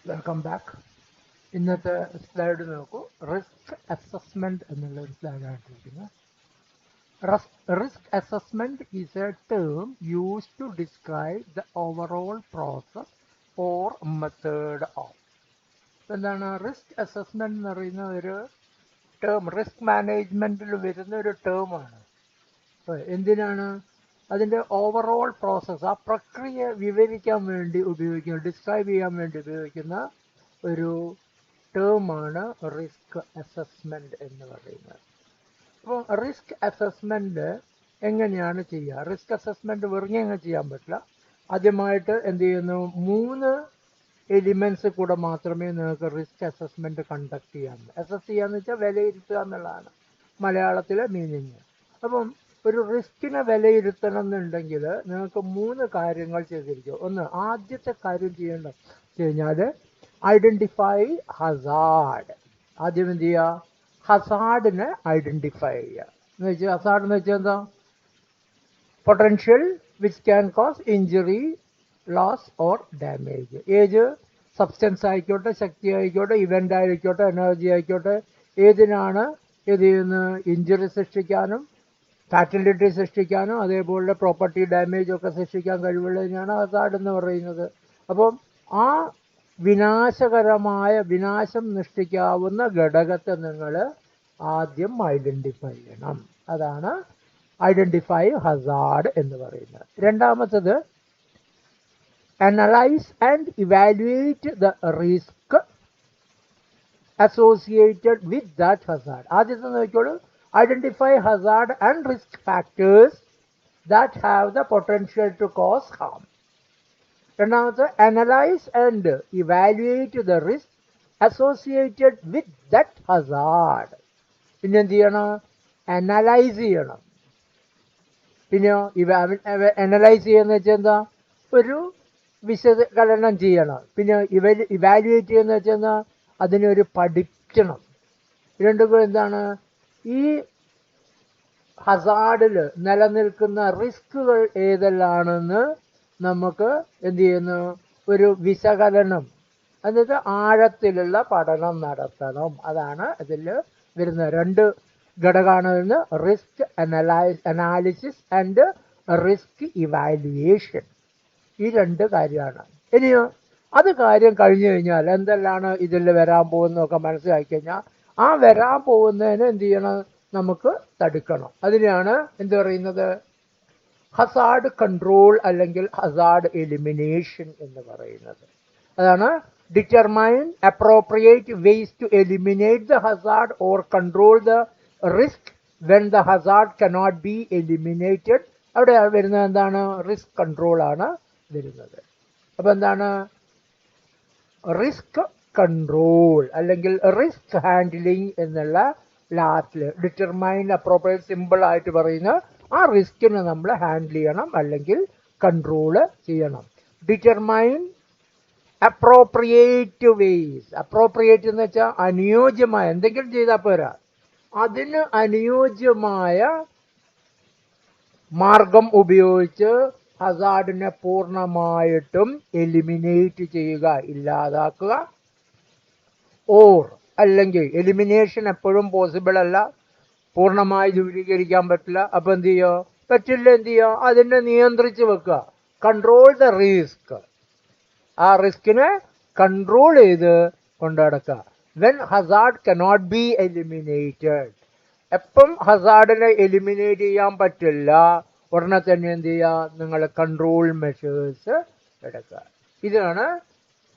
Welcome back. ഇന്നത്തെ slide നോക്കൂ. Risk assessment എന്നുള്ള ഒരു സ്ലൈഡായിട്ടിരിക്കുന്നത്. Risk assessment is a term use to describe the overall process or method of. എന്താണ് risk assessment എന്ന് പറയുന്ന ഒരു ടേം? റിസ്ക് മാനേജ്മെന്റിൽ വരുന്ന ഒരു ടേമാണ്. എന്തിനാണ്? അതിൻ്റെ ഓവറോൾ പ്രോസസ്സ്, ആ പ്രക്രിയ വിവരിക്കാൻ വേണ്ടി ഉപയോഗിക്കുന്ന, ഡിസ്ക്രൈബ് ചെയ്യാൻ വേണ്ടി ഉപയോഗിക്കുന്ന ഒരു ടേമാണ് റിസ്ക് അസസ്മെന്റ് എന്ന് പറയുന്നത്. അപ്പോൾ റിസ്ക് അസസ്മെന്റ് എങ്ങനെയാണ് ചെയ്യുക? റിസ്ക് അസസ്മെന്റ് വെറുതെ അങ്ങ് ചെയ്യാൻ പറ്റില്ല. ആദ്യമായിട്ട് എന്ത് ചെയ്യുന്നു? 3 എലിമെന്റ്സ് കൂടെ മാത്രമേ നിങ്ങൾക്ക് റിസ്ക് അസസ്മെന്റ് കണ്ടക്ട് ചെയ്യാൻ. അസസ് ചെയ്യാന്ന് വെച്ചാൽ വിലയിരുത്തുക എന്നുള്ളതാണ് മലയാളത്തിലെ മീനിങ്. അപ്പം ഒരു റിസ്കിനെ വിലയിരുത്തണം എന്നുണ്ടെങ്കിൽ നിങ്ങൾക്ക് 3 കാര്യങ്ങൾ ചെയ്തിരിക്കും. ആദ്യത്തെ കാര്യം ചെയ്യേണ്ടത് കഴിഞ്ഞാൽ ഐഡന്റിഫൈ ഹസാർഡ്. ആദ്യം എന്ത് ചെയ്യുക? ഹസാർഡിനെ ഐഡന്റിഫൈ ചെയ്യുക. എന്ന് വെച്ചാൽ ഹസാർഡ് എന്ന് വെച്ചാൽ എന്താ? Potential which can cause injury, loss or damage. ഏത് സബ്സ്റ്റൻസ് ആയിക്കോട്ടെ, ശക്തി ആയിക്കോട്ടെ, ഇവൻ്റ് ആയിക്കോട്ടെ, എനർജി ആയിക്കോട്ടെ, ഏതിനാണ് ഇത് ചെയ്യുന്ന ഇഞ്ചുറി സൃഷ്ടിക്കാനും ഫാറ്റലിറ്റി സൃഷ്ടിക്കാനും അതേപോലെ പ്രോപ്പർട്ടി ഡാമേജ് ഒക്കെ സൃഷ്ടിക്കാൻ കഴിവുള്ളതിനാണ് ഹസാർഡ് എന്ന് പറയുന്നത്. അപ്പം ആ വിനാശം സൃഷ്ടിക്കാവുന്ന ഘടകത്തെ നിങ്ങൾ ആദ്യം ഐഡന്റിഫൈ ചെയ്യണം. അതാണ് ഐഡന്റിഫൈ ഹസാർഡ് എന്ന് പറയുന്നത്. രണ്ടാമത്തത് analyse and evaluate the risk associated with that hazard. ആദ്യത്തെ നോക്കിയോളൂ. Identify hazard and risk factors that have the potential to cause harm. രണ്ടാമത്തെ analyse and evaluate the risk associated with that hazard. പിന്നെ എന്ത് ചെയ്യണം? Analyse ചെയ്യണം. പിന്നെയോ analyse ചെയ്യുന്ന വെച്ചാൽ എന്താ? ഒരു വിശകലനം ചെയ്യണം. പിന്നെ ഇവാലുവേറ്റ് ചെയ്യുന്ന വെച്ചാൽ എന്താ? അതിനൊരു പഠിക്കണം. രണ്ടും എന്താണ്? ഈ ഹസാർഡിൽ നിലനിൽക്കുന്ന റിസ്കുകൾ ഏതെല്ലാണെന്ന് നമുക്ക് എന്ത് ചെയ്യുന്നു? ഒരു വിശകലനം, എന്നിട്ട് ആഴത്തിലുള്ള പഠനം നടത്തണം. അതാണ് ഇതിൽ വരുന്ന 2 ഘടകമാണ്: risk analysis and risk evaluation. ഈ 2 കാര്യമാണ്. ഇനിയോ അത് കാര്യം കഴിഞ്ഞു കഴിഞ്ഞാൽ എന്തെല്ലാണ് ഇതിൽ വരാൻ പോകുന്നതൊക്കെ മനസ്സിലാക്കി കഴിഞ്ഞാൽ ആ വരാൻ പോകുന്നതിന് എന്ത് ചെയ്യണം? നമുക്ക് തടുക്കണം. അതിനെയാണ് എന്ത് പറയുന്നത്? ഹസാർഡ് കൺട്രോൾ അല്ലെങ്കിൽ ഹസാർഡ് എലിമിനേഷൻ എന്ന് പറയുന്നത്. അതാണ് determine appropriate ways to eliminate the hazard or control the risk when the hazard cannot be eliminated. അവിടെ വരുന്നത് എന്താണ്? റിസ്ക് കൺട്രോൾ ആണ് വരുന്നത്. അപ്പൊ എന്താണ് റിസ്ക് കൺട്രോൾ അല്ലെങ്കിൽ റിസ്ക് ഹാൻഡ്ലിംഗ് എന്നുള്ള ലാസ്റ്റിൽ ഡിറ്റർമൈൻ അപ്രോപ്രിയേറ്റ് സിമ്പിൾ ആയിട്ട് പറയുന്ന ആ റിസ്കിനെ നമ്മൾ ഹാൻഡിൽ ചെയ്യണം അല്ലെങ്കിൽ കൺട്രോൾ ചെയ്യണം. Determine appropriate vase. അപ്രോപ്രിയേറ്റ് എന്ന് വെച്ചാൽ അനുയോജ്യമായ എന്തെങ്കിലും ചെയ്താൽ പോരാ, അതിന് അനുയോജ്യമായ മാർഗം ഉപയോഗിച്ച് ഹസാർഡിനെ പൂർണ്ണമായിട്ടും എലിമിനേറ്റ് ചെയ്യുക, ഇല്ലാതാക്കുക. ഓർ അല്ലെങ്കിൽ എലിമിനേഷൻ എപ്പോഴും പോസിബിൾ അല്ല, പൂർണ്ണമായി ദൂരീകരിക്കാൻ പറ്റില്ല. അപ്പം എന്ത് ചെയ്യുക? പറ്റില്ല. എന്ത് ചെയ്യുക? അതിനെ നിയന്ത്രിച്ച് വെക്കുക. Control the risk. ആ റിസ്കിനെ കൺട്രോൾ ചെയ്ത് കൊണ്ടു നടക്കുക. When Hazard cannot be eliminated. എപ്പം ഹസാർഡിനെ എലിമിനേറ്റ് ചെയ്യാൻ പറ്റില്ല, ഉടനെ തന്നെ എന്ത് ചെയ്യുക? നിങ്ങൾ കൺട്രോൾ മെഷേഴ്സ് എടുക്കുക. ഇതാണ്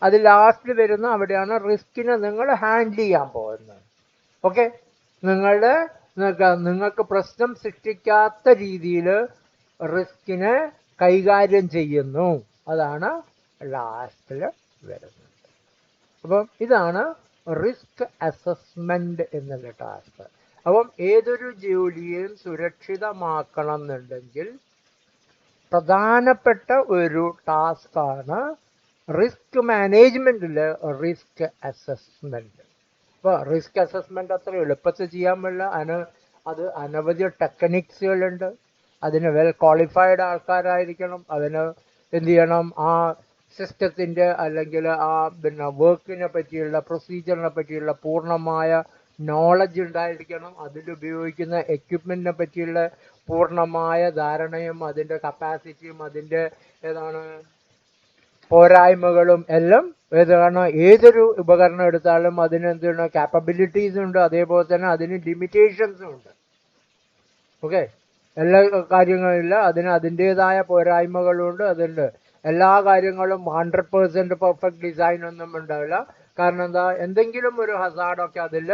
അത് ലാസ്റ്റ് വരുന്ന. അവിടെയാണ് റിസ്കിനെ നിങ്ങൾ ഹാൻഡിൽ ചെയ്യാൻ പോകുന്നത്. ഓക്കെ, നിങ്ങൾക്ക് പ്രശ്നം സൃഷ്ടിക്കാത്ത രീതിയിൽ റിസ്കിനെ കൈകാര്യം ചെയ്യുന്നു. അതാണ് ലാസ്റ്റിൽ വരുന്നത്. അപ്പം ഇതാണ് റിസ്ക് അസസ്മെന്റ് എന്നുള്ള ടാസ്ക്. അപ്പം ഏതൊരു ജോലിയും സുരക്ഷിതമാക്കണം എന്നുണ്ടെങ്കിൽ പ്രധാനപ്പെട്ട ഒരു ടാസ്കാണ് റിസ്ക് മാനേജ്മെന്റിൽ റിസ്ക് അസസ്മെന്റ്. അപ്പോൾ റിസ്ക് അസസ്മെന്റ് അത്ര എളുപ്പത്തിൽ ചെയ്യാൻ പറ്റില്ല. അത് അനവധി ടെക്നിക്സുകളുണ്ട്. അതിന് വെൽ ക്വാളിഫൈഡ് ആൾക്കാരായിരിക്കണം. അതിന് എന്ത് ചെയ്യണം? ആ സിസ്റ്റത്തിൻ്റെ അല്ലെങ്കിൽ ആ വർക്കിനെ പറ്റിയുള്ള പ്രൊസീജിയറിനെ പറ്റിയുള്ള പൂർണ്ണമായ നോളജ് ഉണ്ടായിരിക്കണം. അതിലുപയോഗിക്കുന്ന എക്യുപ്മെൻറ്റിനെ പറ്റിയുള്ള പൂർണ്ണമായ ധാരണയും അതിൻ്റെ കപ്പാസിറ്റിയും അതിൻ്റെ ഏതാണ് പോരായ്മകളും എല്ലാം ഏതാണ് ഏതൊരു ഉപകരണം എടുത്താലും അതിന് എന്താണ് കാപ്പബിലിറ്റീസ് ഉണ്ട്, അതേപോലെ തന്നെ അതിന് ലിമിറ്റേഷൻസും ഉണ്ട്. ഓക്കെ, എല്ലാ കാര്യങ്ങളില്ല, അതിന് അതിൻ്റേതായ പോരായ്മകളുണ്ട്. അതുണ്ട് എല്ലാ കാര്യങ്ങളും 100% പെർഫെക്റ്റ് ഡിസൈൻ ഒന്നും ഉണ്ടാവില്ല. കാരണം എന്താ, എന്തെങ്കിലും ഒരു ഹസാർഡൊക്കെ അതിൽ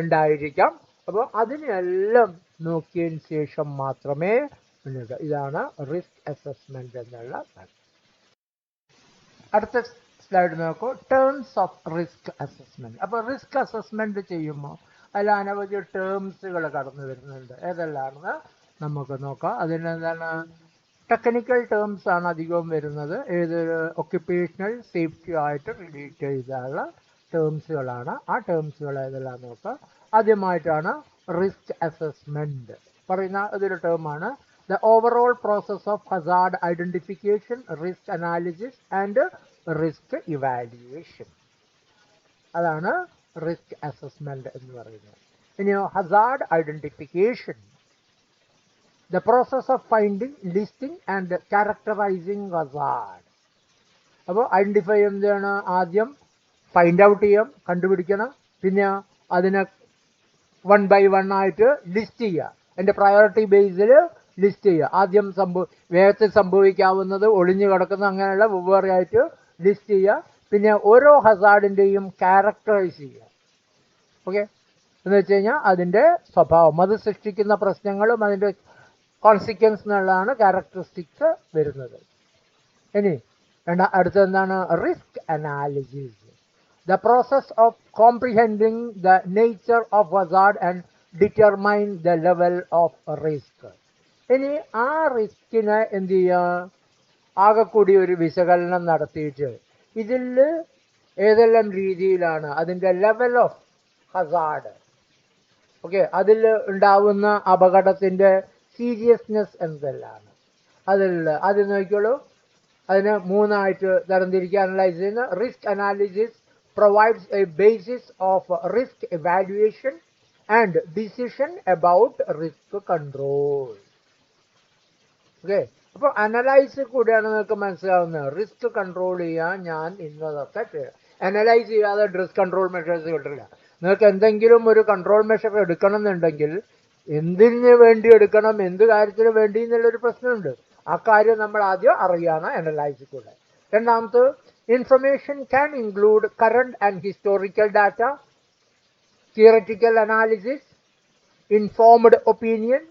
ഉണ്ടായിരിക്കാം. അപ്പോൾ അതിനെല്ലാം നോക്കിയതിന് ശേഷം മാത്രമേ ഉണ്ടാക്കുക. ഇതാണ് റിസ്ക് അസസ്മെന്റ് എന്നുള്ള കാര്യം. അടുത്ത സ്ലൈഡ് നോക്കൂ, ടേംസ് ഓഫ് റിസ്ക് അസസ്മെന്റ്. അപ്പോൾ റിസ്ക് അസസ്മെന്റ് ചെയ്യുമ്പോൾ അതിൽ അനവധി ടേംസുകൾ കടന്നു വരുന്നുണ്ട്. ഏതെല്ലാമെന്ന് നമുക്ക് നോക്കാം. അതിനെന്താണ് ടെക്നിക്കൽ ടേംസ് ആണ് അധികവും വരുന്നത്. ഏതൊരു ഒക്യുപ്പേഷണൽ സേഫ്റ്റി ആയിട്ട് റിലേറ്റ് ചെയ്തുള്ള ടേംസുകളാണ്. ആ ടേംസുകൾ ഏതെല്ലാം നോക്കാം. ആദ്യമായിട്ടാണ് റിസ്ക് അസസ്മെന്റ് പറയുന്ന ഇതൊരു ടേമാണ്. The overall process of hazard identification, risk analysis and risk evaluation. അതാണ് റിസ്ക് അസസ്മെന്റ് എന്ന് പറയുന്നത്. ഇനിയോ Hazard identification, the process of finding, listing and characterizing hazard. അപ്പോൾ ഐഡന്റിഫൈ എന്താണ്, ആദ്യം ഫൈൻഡ് ഔട്ട് ചെയ്യാം, കണ്ടുപിടിക്കണം. പിന്നെ അതിനെ 1 by 1 ആയിട്ട് ലിസ്റ്റ് ചെയ്യുക, എൻ്റെ പ്രയോറിറ്റി ബേസിൽ ലിസ്റ്റ് ചെയ്യുക. ആദ്യം വേഗത്തിൽ സംഭവിക്കാവുന്നത്, ഒളിഞ്ഞു കിടക്കുന്ന അങ്ങനെയുള്ള വെവ്വേറെ ആയിട്ട് ലിസ്റ്റ് ചെയ്യുക. പിന്നെ ഓരോ ഹസാർഡിൻ്റെയും ക്യാരക്ടറൈസ് ചെയ്യുക. ഓക്കെ, എന്ന് വെച്ച് കഴിഞ്ഞാൽ അതിൻ്റെ സ്വഭാവം, അത് സൃഷ്ടിക്കുന്ന പ്രശ്നങ്ങളും അതിൻ്റെ കോൺസിക്വൻസ് എന്നുള്ളതാണ് ക്യാരക്ടറിസ്റ്റിക്സ് വരുന്നത്. ഇനി അടുത്തെന്താണ് risk analysis, the process of comprehending the nature of hazard and determine the level of risk. ഇനി ആ റിസ്കിനെ എന്ത് ചെയ്യുക, ആകെ കൂടി ഒരു വിശകലനം നടത്തിയിട്ട് ഇതിൽ ഏതെല്ലാം രീതിയിലാണ് അതിൻ്റെ ലെവൽ ഓഫ് ഹസാർഡ്, ഓക്കെ, അതിൽ ഉണ്ടാവുന്ന അപകടത്തിൻ്റെ സീരിയസ്നെസ് എന്തെല്ലാണ്, അത് നോക്കിയോളൂ. അതിന് 3 ആയിട്ട് തരംതിരിക്കുക അനലൈസ് ചെയ്യുന്ന. Risk analysis provides a basis of risk evaluation and decision about risk control. Okay, അപ്പോൾ അനലൈസ് കൂടെയാണ് നിങ്ങൾക്ക് മനസ്സിലാവുന്നത്. റിസ്ക് കൺട്രോൾ ചെയ്യാൻ ഞാൻ ഇന്നതൊക്കെ അനലൈസ് ചെയ്യാതെ റിസ്ക് കൺട്രോൾ മെഷേഴ്സ് കിട്ടില്ല. നിങ്ങൾക്ക് എന്തെങ്കിലും ഒരു കൺട്രോൾ മെഷർ എടുക്കണം എന്നുണ്ടെങ്കിൽ എന്തിനു വേണ്ടി എടുക്കണം, എന്ത് കാര്യത്തിന് വേണ്ടി എന്നുള്ളൊരു പ്രശ്നമുണ്ട്. ആ കാര്യം നമ്മൾ ആദ്യം അറിയാണ് അനലൈസ് കൂടെ. രണ്ടാമത്, information can include current and historical data, theoretical analysis, informed opinion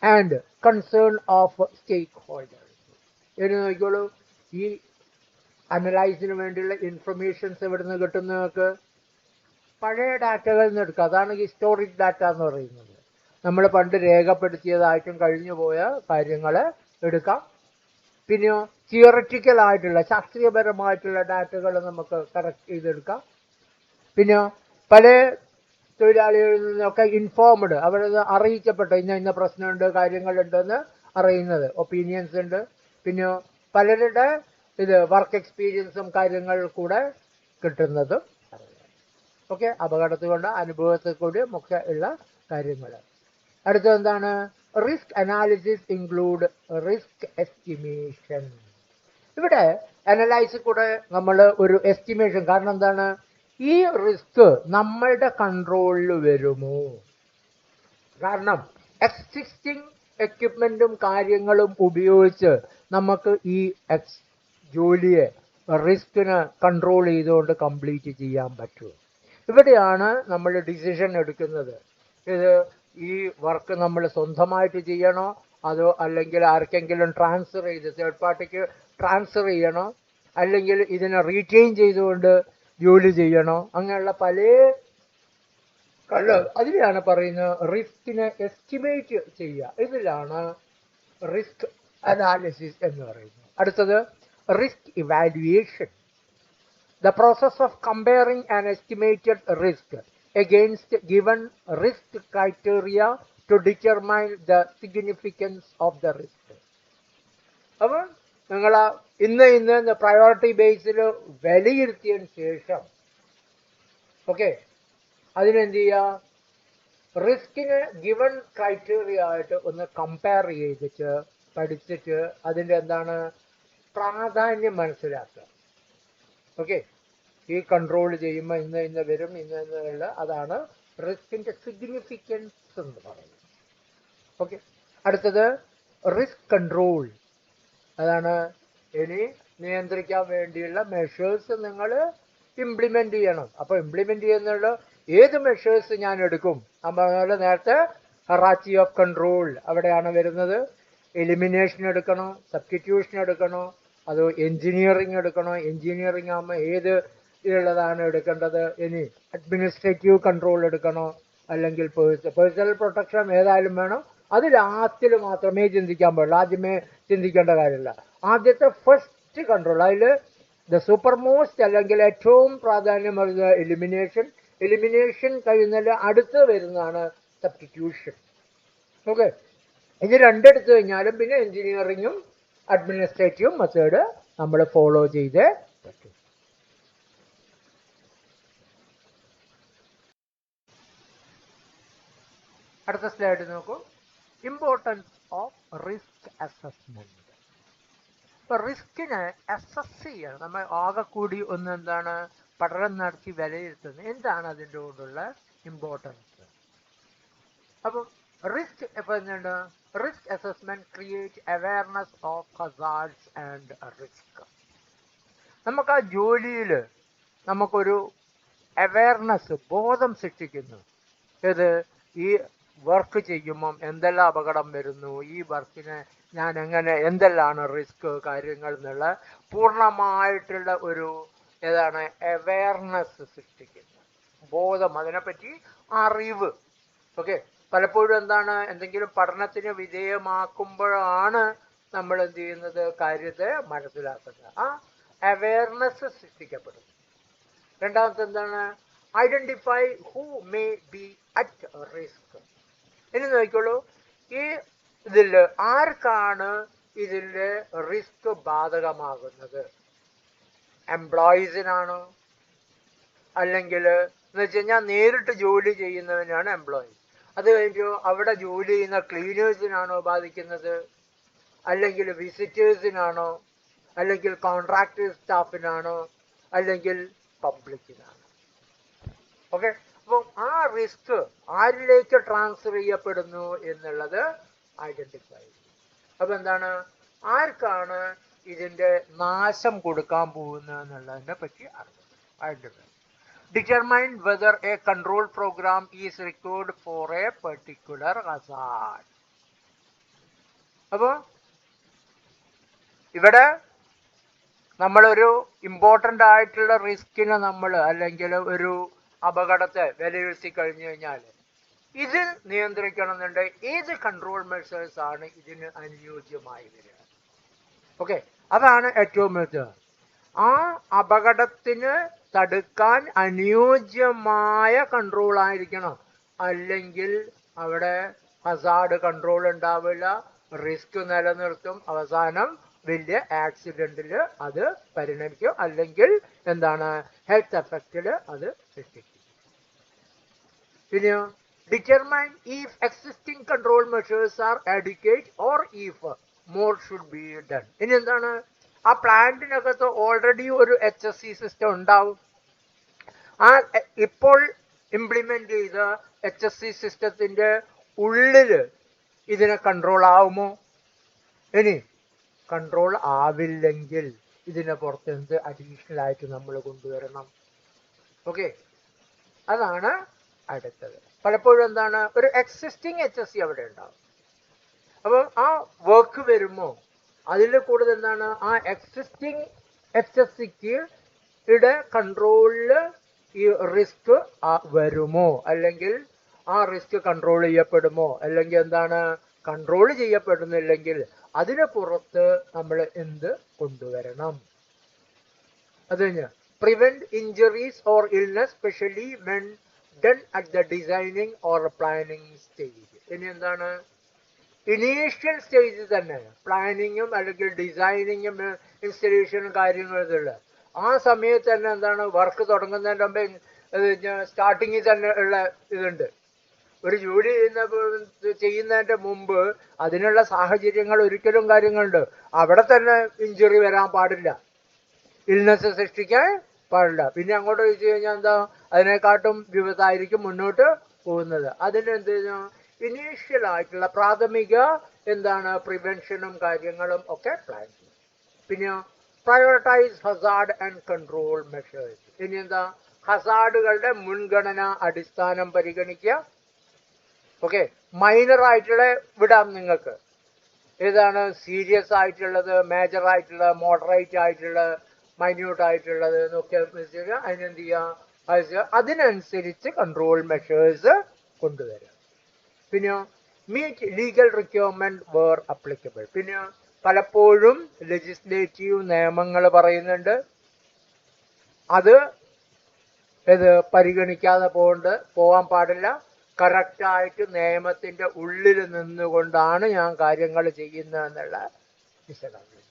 and concern of stakeholders. എന്ന് നോക്കിയോളൂ, ഈ അനലൈസിന് വേണ്ടിയുള്ള ഇൻഫർമേഷൻസ് എവിടെ നിന്ന് കിട്ടും? നിങ്ങൾക്ക് പഴയ ഡാറ്റകളിൽ നിന്ന് എടുക്കുക. അതാണ് ഹിസ്റ്റോറിക് ഡാറ്റ എന്ന് പറയുന്നത്. നമ്മൾ പണ്ട് രേഖപ്പെടുത്തിയതായിട്ടും കഴിഞ്ഞു പോയ കാര്യങ്ങൾ എടുക്കാം. പിന്നെയോ തിയററ്റിക്കൽ ആയിട്ടുള്ള ശാസ്ത്രീയപരമായിട്ടുള്ള ഡാറ്റകൾ നമുക്ക് കറക്റ്റ് ചെയ്തെടുക്കാം. പിന്നെ പല തൊഴിലാളികളിൽ നിന്നൊക്കെ ഇൻഫോംഡ്, അവരത് അറിയിക്കപ്പെട്ട ഇന്ന പ്രശ്നമുണ്ട്, കാര്യങ്ങളുണ്ടെന്ന് അറിയുന്നത്, ഒപ്പീനിയൻസ് ഉണ്ട്. പിന്നെ പലരുടെ വർക്ക് എക്സ്പീരിയൻസും കാര്യങ്ങൾ കൂടെ കിട്ടുന്നതും അറിയാം. ഓക്കെ, അപകടത്തിൽ കൊണ്ട് അനുഭവത്തിൽ കൂടിയും ഒക്കെ ഉള്ള കാര്യങ്ങൾ. അടുത്തത് എന്താണ്? Risk analysis include risk estimation. ഇവിടെ അനലൈസിൽ കൂടെ നമ്മൾ ഒരു എസ്റ്റിമേഷൻ, കാരണം എന്താണ്, ഈ റിസ്ക് നമ്മളുടെ കൺട്രോളിൽ വരുമോ? കാരണം എക്സിസ്റ്റിംഗ് എക്യുപ്മെന്റും കാര്യങ്ങളും ഉപയോഗിച്ച് നമുക്ക് ഈ ജോലിയെ റിസ്കിനെ കൺട്രോൾ ചെയ്തുകൊണ്ട് കംപ്ലീറ്റ് ചെയ്യാൻ പറ്റുമോ? ഇവിടെയാണ് നമ്മൾ ഡിസിഷൻ എടുക്കുന്നത്. ഇത് ഈ വർക്ക് നമ്മൾ സ്വന്തമായിട്ട് ചെയ്യണോ, അതോ അല്ലെങ്കിൽ ആർക്കെങ്കിലും ട്രാൻസ്ഫർ ചെയ്ത് തേർഡ് പാർട്ടിക്ക് ട്രാൻസ്ഫർ ചെയ്യണോ, അല്ലെങ്കിൽ ഇതിനെ റീറ്റെയിൻ ചെയ്തുകൊണ്ട് ജോലി ചെയ്യണോ? അങ്ങനെയുള്ള പല അതിലാണ് പറയുന്നത് റിസ്കിനെ എസ്റ്റിമേറ്റ് ചെയ്യുക. ഇതിലാണ് റിസ്ക് അനാലിസിസ് എന്ന് പറയുന്നത്. അടുത്തത് risk evaluation. The process of comparing an estimated risk against given risk criteria to determine the significance of the risk. അപ്പോൾ നിങ്ങൾ ഇന്ന് പ്രയോറിറ്റി ബേസിൽ വിലയിരുത്തിയതിന് ശേഷം ഓക്കെ അതിനെന്ത് ചെയ്യുക, റിസ്കിന് ഗിവൺ ക്രൈറ്റീരിയ ആയിട്ട് ഒന്ന് കമ്പയർ ചെയ്തിട്ട് പഠിച്ചിട്ട് അതിൻ്റെ എന്താണ് പ്രാധാന്യം മനസ്സിലാക്കുക. ഓക്കെ, ഈ കൺട്രോൾ ചെയ്യുമ്പോൾ ഇന്ന് വരും ഇന്നുള്ള അതാണ് റിസ്കിന്റെ സിഗ്നിഫിക്കൻസ് എന്ന് പറയുന്നത്. ഓക്കെ, അടുത്തത് റിസ്ക് കൺട്രോൾ. അതാണ് ഇനി നിയന്ത്രിക്കാൻ വേണ്ടിയുള്ള മെഷേഴ്സ് നിങ്ങൾ ഇംപ്ലിമെന്റ് ചെയ്യണം. അപ്പോൾ ഇംപ്ലിമെന്റ് ചെയ്യുന്നുള്ള ഏത് മെഷേഴ്സ് ഞാൻ എടുക്കും അതുപോലെ നേരത്തെ ഹറാച്ചി ഓഫ് കൺട്രോൾ അവിടെയാണ് വരുന്നത്. എലിമിനേഷൻ എടുക്കണോ, സബ്സ്റ്റിറ്റ്യൂഷൻ എടുക്കണോ, അതോ എഞ്ചിനീയറിംഗ് എടുക്കണോ? എഞ്ചിനീയറിംഗ് ആകുമ്പോൾ ഏത് ഉള്ളതാണ് എടുക്കേണ്ടത്? ഇനി അഡ്മിനിസ്ട്രേറ്റീവ് കൺട്രോൾ എടുക്കണോ, അല്ലെങ്കിൽ പേഴ്സണൽ പ്രൊട്ടക്ഷൻ ഏതായാലും വേണം. അത് ലാസ്റ്റിൽ മാത്രമേ ചിന്തിക്കാൻ പാടുള്ളൂ, ആദ്യമേ ചിന്തിക്കേണ്ട കാര്യമില്ല. ആദ്യത്തെ ഫസ്റ്റ് കൺട്രോൾ അതിൽ ദ സൂപ്പർ മോസ്റ്റ് അല്ലെങ്കിൽ ഏറ്റവും പ്രാധാന്യം വരുന്നത് എലിമിനേഷൻ. എലിമിനേഷൻ കഴിയുന്നതിൽ അടുത്ത് വരുന്നതാണ് സബ്സ്റ്റിറ്റ്യൂഷൻ. ഓക്കെ, ഇത് രണ്ടെടുത്ത് കഴിഞ്ഞാലും പിന്നെ എഞ്ചിനീയറിങ്ങും അഡ്മിനിസ്ട്രേറ്റീവ് മെത്തേഡ് നമ്മൾ ഫോളോ ചെയ്തേ പറ്റും. അടുത്ത സ്ലൈഡ് നോക്കൂ. Importance of risk assessment. ഇപ്പൊ റിസ്കിനെ അസസ് ചെയ്യണം. നമ്മൾ ആകെ കൂടി ഒന്ന് എന്താണ് പഠനം നടത്തി വിലയിരുത്തുന്നത്, എന്താണ് അതിൻ്റെ കൊണ്ടുള്ള ഇമ്പോർട്ടൻസ്. അപ്പം റിസ്ക് ഇപ്പൊ എന്താണ്, risk assessment create awareness of hazards and risk. നമുക്ക് ആ ജോലിയിൽ നമുക്കൊരു അവയർനെസ്, ബോധം സൃഷ്ടിക്കുന്നു. ഇത് ഈ വർക്ക് ചെയ്യുമ്പം എന്തെല്ലാം അപകടം വരുന്നു, ഈ വർക്കിന് ഞാൻ എങ്ങനെ എന്തെല്ലാണ് റിസ്ക് കാര്യങ്ങൾ എന്നുള്ള പൂർണ്ണമായിട്ടുള്ള ഒരു ഏതാണ് അവയർനെസ് സൃഷ്ടിക്കുന്നത്, ബോധം, അതിനെപ്പറ്റി അറിവ്. ഓക്കെ, പലപ്പോഴും എന്താണ് എന്തെങ്കിലും പഠനത്തിന് വിധേയമാക്കുമ്പോഴാണ് നമ്മൾ എന്ത് ചെയ്യുന്നത്, കാര്യത്തെ മനസ്സിലാക്കുന്നത്. ആ അവയർനെസ് സൃഷ്ടിക്കപ്പെടും. രണ്ടാമത്തെ എന്താണ്, identify who may be at risk. ഇനി നോക്കിക്കോളൂ, ഈ ഇതിൽ ആർക്കാണ് ഇതിൻ്റെ റിസ്ക് ബാധകമാകുന്നത്? എംപ്ലോയീസിനാണോ, അല്ലെങ്കിൽ എന്ന് വെച്ച് കഴിഞ്ഞാൽ നേരിട്ട് ജോലി ചെയ്യുന്നവനാണ് എംപ്ലോയീസ്. അത് കഴിഞ്ഞു അവിടെ ജോലി ചെയ്യുന്ന ക്ലീനേഴ്സിനാണോ ബാധിക്കുന്നത്, അല്ലെങ്കിൽ വിസിറ്റേഴ്സിനാണോ, അല്ലെങ്കിൽ കോൺട്രാക്ടർ സ്റ്റാഫിനാണോ, അല്ലെങ്കിൽ പബ്ലിക്കിനാണോ? ഓക്കെ, അപ്പം ആ റിസ്ക് ആരിലേക്ക് ട്രാൻസ്ഫർ ചെയ്യപ്പെടുന്നു എന്നുള്ളത് ഐഡന്റിഫൈ. അപ്പൊ എന്താണ്, ആർക്കാണ് ഇതിന്റെ നാശം കൊടുക്കാൻ പോകുന്നത് എന്നുള്ളതിനെ പറ്റി identify. Determine whether a control program is required for a particular hazard. അപ്പോ ഇവിടെ നമ്മളൊരു ഇമ്പോർട്ടൻ്റ് ആയിട്ടുള്ള റിസ്കിനെ നമ്മൾ അല്ലെങ്കിൽ ഒരു അപകടത്തെ വിലയിരുത്തി കഴിഞ്ഞു കഴിഞ്ഞാൽ ഇത് നിയന്ത്രിക്കണമെന്നുണ്ടെങ്കിൽ ഏത് കൺട്രോൾ മെഷേഴ്സ് ആണ് ഇതിന് അനുയോജ്യമായി വരിക? ഓക്കെ, അതാണ് ഏറ്റവും വലുത്. ആ അപകടത്തിന് തടുക്കാൻ അനുയോജ്യമായ കൺട്രോൾ ആയിരിക്കണം, അല്ലെങ്കിൽ അവിടെ ഹസാർഡ് കൺട്രോൾ ഉണ്ടാവില്ല, റിസ്ക് നിലനിർത്തും, അവസാനം വലിയ ആക്സിഡന്റിൽ അത് പരിണമിക്കും, അല്ലെങ്കിൽ എന്താണ് ഹെൽത്ത് എഫക്റ്റിൽ അത് സൃഷ്ടിക്കും. പിന്നെയോ determine if existing control measures R adequate or if more should be done. ഇനി എന്താണ്, ആ പ്ലാന്റിനകത്ത് ഓൾറെഡി ഒരു HSE സിസ്റ്റം ഉണ്ടാവും. ആ ഇപ്പോൾ ഇംപ്ലിമെന്റ് ചെയ്ത HSE സിസ്റ്റത്തിന്റെ ഉള്ളിൽ ഇതിനെ കൺട്രോൾ ആവുമോ? ഇനി കൺട്രോൾ ആവില്ലെങ്കിൽ ഇതിനെ പുറത്ത് എന്ത് അഡീഷണൽ ആയിട്ട് നമ്മൾ കൊണ്ടുവരണം? ഓക്കെ, അതാണ് അടുത്തത്. പലപ്പോഴും എന്താണ്, ഒരു എക്സിസ്റ്റിംഗ് HSE അവിടെ ഉണ്ടാവും. അപ്പം ആ വർക്ക് വരുമ്പോ അതിൽ കൂടുതൽ എന്താണ്, ആ എക്സിസ്റ്റിംഗ് HSEക്ക് യുടെ കൺട്രോളിൽ ഈ റിസ്ക് വരുമോ, അല്ലെങ്കിൽ ആ റിസ്ക് കൺട്രോൾ ചെയ്യപ്പെടുമോ, അല്ലെങ്കിൽ എന്താണ് കൺട്രോൾ ചെയ്യപ്പെടുന്നില്ലെങ്കിൽ അതിന് പുറത്ത് നമ്മൾ എന്ത് കൊണ്ടുവരണം? അത് കഴിഞ്ഞ് prevent injuries or illness specially when done at the designing or planning stage. ഇനി എന്താണ്, ഇനീഷ്യൽ സ്റ്റേജിൽ തന്നെ പ്ലാനിങ്ങും അല്ലെങ്കിൽ ഡിസൈനിങ്ങും ഇൻസ്റ്റലേഷനും കാര്യങ്ങളുള്ള ആ സമയത്ത് തന്നെ എന്താണ് വർക്ക് തുടങ്ങുന്നതിൻ്റെ മുമ്പേ സ്റ്റാർട്ടിങ്ങിൽ തന്നെ ഉള്ള ഇതുണ്ട്. ഒരു ജോലി ചെയ്യുന്നതിൻ്റെ മുമ്പ് അതിനുള്ള സാഹചര്യങ്ങൾ ഒരിക്കലും കാര്യങ്ങളുണ്ട്. അവിടെ തന്നെ ഇഞ്ചുറി വരാൻ പാടില്ല, ഇൽനെസ് സൃഷ്ടിക്കാൻ പാടില്ല. പിന്നെ അങ്ങോട്ട് വെച്ച് കഴിഞ്ഞാൽ എന്താ അതിനെക്കാട്ടും വിപത്തായിരിക്കും മുന്നോട്ട് പോകുന്നത്. അതിന് എന്ത് കഴിഞ്ഞാൽ ഇനീഷ്യൽ ആയിട്ടുള്ള പ്രാഥമിക എന്താണ് പ്രിവെൻഷനും കാര്യങ്ങളും ഒക്കെ പ്ലാൻ ചെയ്യും. പിന്നെ prioritise hazard and control measures. ഇനി എന്താ ഹസാർഡുകളുടെ മുൻഗണന അടിസ്ഥാനം പരിഗണിക്കുക. ഓക്കെ, മൈനർ ആയിട്ടുള്ള വിടാം നിങ്ങൾക്ക്, ഏതാണ് സീരിയസ് ആയിട്ടുള്ളത്, മേജർ ആയിട്ടുള്ളത്, മോഡറേറ്റ് ആയിട്ടുള്ളത്, മൈന്യൂട്ട് ആയിട്ടുള്ളത് എന്നൊക്കെ അതിനെന്ത് ചെയ്യുക, അതിനനുസരിച്ച് കൺട്രോൾ മെഷേഴ്സ് കൊണ്ടുവരാം. പിന്നെ meet legal requirement where applicable. പിന്നെ പലപ്പോഴും ലെജിസ്ലേറ്റീവ് നിയമങ്ങൾ പറയുന്നുണ്ട്, അത് പരിഗണിക്കാതെ പോകാൻ പാടില്ല. കറക്റ്റായിട്ട് നിയമത്തിന്റെ ഉള്ളിൽ നിന്നുകൊണ്ടാണ് ഞാൻ കാര്യങ്ങൾ ചെയ്യുന്നതെന്നുള്ള വിശദാംശം.